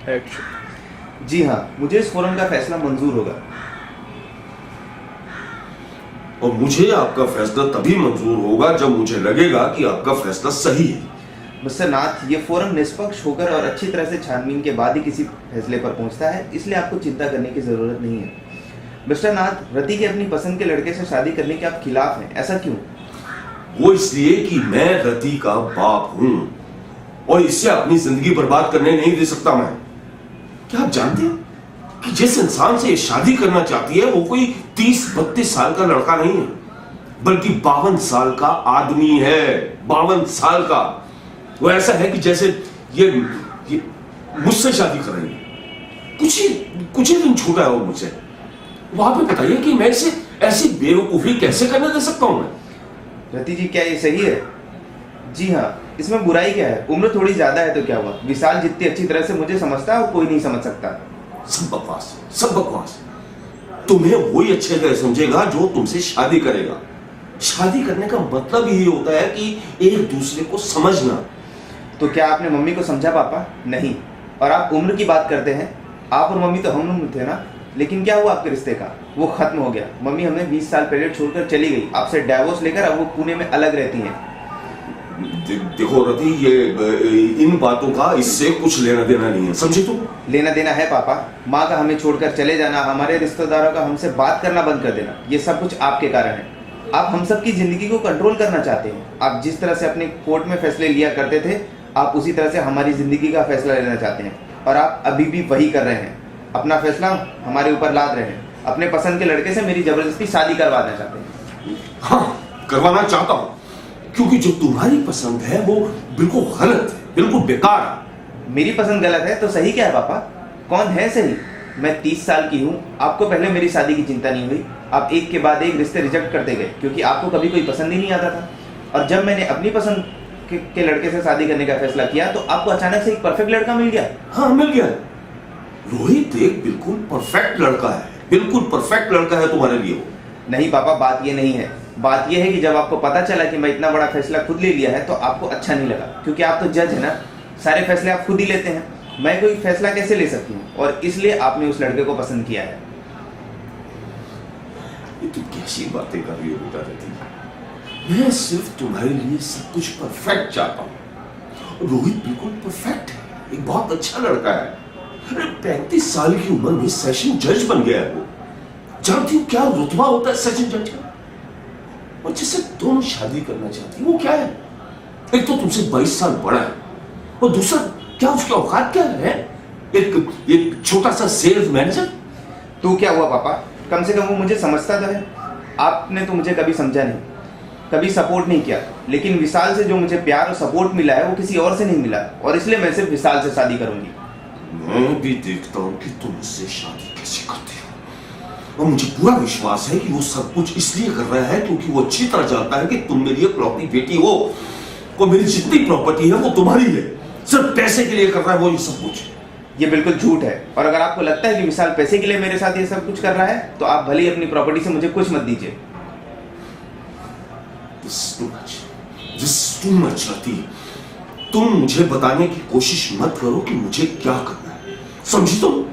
Action. जी हाँ, मुझे इस फोरम का फैसला मंजूर होगा। और मुझे आपका फैसला तभी मंजूर होगा जब मुझे लगेगा कि आपका फैसला सही है। मिस्टर नाथ, ये फोरम निष्पक्ष होकर और अच्छी तरह से छानबीन के बाद ही किसी फैसले पर पहुंचता है, इसलिए आपको चिंता करने की जरूरत नहीं है। मिस्टर नाथ, रति की अपनी पसंद के लड़के से शादी करने के आप खिलाफ हैं, ऐसा क्यों? वो इसलिए कि मैं रति का बाप हूं और इससे अपनी जिंदगी बर्बाद करने नहीं दे सकता मैं। क्या आप जानते हैं कि जिस इंसान से ये शादी करना चाहती है वो कोई 30-32 साल का लड़का नहीं है, बल्कि 52 साल का आदमी है। 52 साल का। वो ऐसा है कि जैसे ये मुझसे शादी कर रही है। कुछ ही दिन छोटा है वो मुझसे। वो आप बताइए कि मैं इसे ऐसी बेवकूफी कैसे करने दे सकता हूं मैं? रति जी, क्या ये सही है? जी हाँ, इसमें बुराई क्या है? उम्र थोड़ी ज्यादा है तो क्या हुआ? विशाल जितनी अच्छी तरह से मुझे समझता है वो कोई नहीं समझ सकता। सब बकवास, सब बकवास। तुम्हें वही अच्छे तरह समझेगा जो तुमसे शादी करेगा। शादी करने का मतलब यही होता है कि एक दूसरे को समझना। तो क्या आपने मम्मी को समझा पापा? नहीं। और आप उम्र की बात करते हैं। आप और मम्मी तो हम उम्र थे ना। लेकिन क्या हुआ आपके रिश्ते का? वो खत्म हो गया। मम्मी हमें 20 साल पहले छोड़कर चली गई, आपसे डाइवोर्स लेकर। अब वो पुणे में अलग रहती हैं। देखो रति, ये इन बातों का इससे कुछ लेना देना नहीं है, समझे तुम? लेना देना है पापा। माँ का हमें छोड़कर चले जाना, हमारे रिश्तेदारों का हमसे बात करना बंद कर देना, ये सब कुछ आपके कारण है। आप हम सब की जिंदगी को कंट्रोल करना चाहते हैं। आप जिस तरह से अपने कोर्ट में फैसले लिया करते थे, आप उसी तरह से हमारी जिंदगी का फैसला लेना चाहते हैं। और आप अभी भी वही कर रहे हैं। अपना फैसला हमारे ऊपर लाद रहे हैं। अपने पसंद के लड़के से मेरी जबरदस्ती शादी करवाना चाहते हैं। हाँ, करवाना चाहता हूं, क्योंकि जो तुम्हारी पसंद है वो बिल्कुल गलत है, बिल्कुल बेकार है। मेरी पसंद गलत है तो सही क्या है पापा? कौन है सही? मैं 30 साल की हूँ। आपको पहले मेरी शादी की चिंता नहीं हुई। आप एक के बाद एक रिश्ते रिजेक्ट करते गए क्योंकि आपको कभी कोई पसंद ही नहीं आता था। और जब मैंने अपनी पसंद के लड़के से शादी करने का फैसला किया तो आपको अचानक से एक परफेक्ट लड़का मिल गया। हाँ, मिल गया। रोहित एक बिल्कुल परफेक्ट लड़का है, बिल्कुल परफेक्ट लड़का है तुम्हारे लिए वो। नहीं पापा, बात ये नहीं है। बात ये है कि जब आपको पता चला कि मैं इतना बड़ा फैसला खुद ले लिया है तो आपको अच्छा नहीं लगा, क्योंकि आप तो जज है ना। सारे फैसले आप खुद ही लेते हैं। मैं कोई फैसला कैसे ले सकती हूँ? और इसलिए आपने उस लड़के को पसंद किया है। ये तुम कैसी बातें कर रही हो बेटा रति? मैं सिर्फ तुम्हारे लिए सब कुछ परफेक्ट चाहता हूँ। रोहित बिल्कुल परफेक्ट है, एक बहुत अच्छा लड़का है। अरे 35 साल की उम्र में सेशन जज बन गया है वो। जानती हो क्या रुतबा होता है सेशन जज का? और जिससे तुम शादी करना चाहती हो वो क्या है? एक तो तुमसे 22 साल बड़ा है, और दूसरा क्या उसकी औकात क्या है? एक छोटा सा सेल्स मैनेजर। तो क्या हुआ पापा? कम से कम वो मुझे समझता तो है। आपने तो मुझे कभी समझा नहीं, कभी सपोर्ट नहीं किया। लेकिन विशाल से जो मुझे प्यार और सपोर्ट मिला है वो किसी और से नहीं मिला, और इसलिए मैं सिर्फ विशाल से शादी करूंगी। मैं भी देखता हूं कि तुम इससे शादी कैसे करते हो, और मुझे पूरा विश्वास है कि वो सब कुछ इसलिए कर रहा है क्योंकि वो अच्छी तरह जानता है कि तुम मेरी इकलौती बेटी हो, और मेरी जितनी प्रॉपर्टी है वो तुम्हारी है। सिर्फ पैसे के लिए कर रहा है वो ये सब कुछ। ये बिल्कुल झूठ है। और अगर आपको लगता है कि विशाल पैसे के लिए मेरे साथ ये सब कुछ कर रहा है तो आप भले ही अपनी प्रॉपर्टी से मुझे कुछ मत दीजिए। तुम मुझे बताने की कोशिश मत करो कि मुझे क्या करना है, समझी तुम?